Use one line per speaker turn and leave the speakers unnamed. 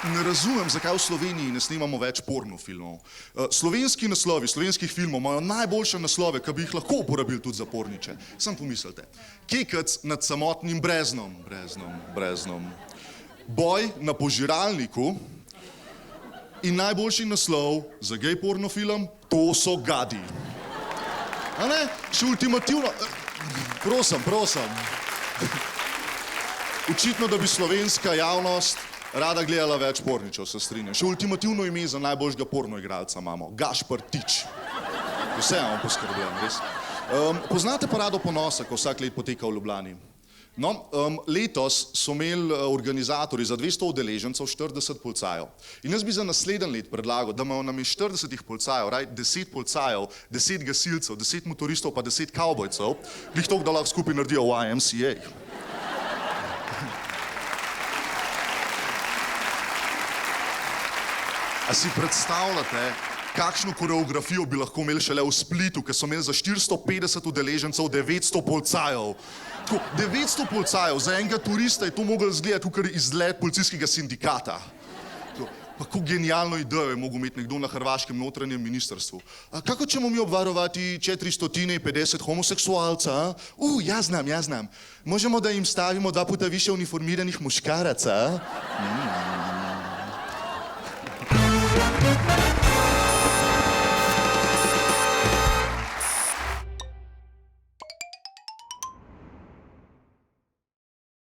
Ne razumem, zakaj v Sloveniji ne snemamo več pornofilmov. Slovenski naslovi slovenskih filmov imajo najboljše naslove, ki bi jih lahko uporabili tudi za porniče. Samo pomislite. Kekec nad samotnim breznom, Boj na požiralniku in najboljši naslov za gej pornofilm, To so gadi. A ne? Še ultimativno... Prosim. Očitno, da bi slovenska javnost rada gledala več porničev, se strinjam. Še ultimativno ime za najboljšega pornoigralca imamo. Gašper Tič. Vse imamo poskrbljen, res. Poznate Parado ponosa, ko vsak let poteka v Ljubljani? No, letos so imeli organizatorji za 200 udeležencev 40 policajev. In jaz bi za naslednji let predlagal, da imajo namesto 40 policajev, 10 policajev, 10 gasilcev, 10 motoristov pa 10 kavbojcev, glih toliko, da lahko skupaj naredijo YMCA. A si predstavljate, kakšno koreografijo bi lahko imeli šele v Splitu, ker so imeli za 450 udeležencev 900 policajev. 900 policajev, za enega turista je to moglo izgledati kot izlet policijskega sindikata. Pa kako genialno idejo je mogel imeti nekdo na hrvaškem notranjem ministrstvu. Kako ćemo mi obvarovati 450 homoseksualca? Ja znam. Možemo da jim stavimo 2 puta više uniformiranih muškaraca?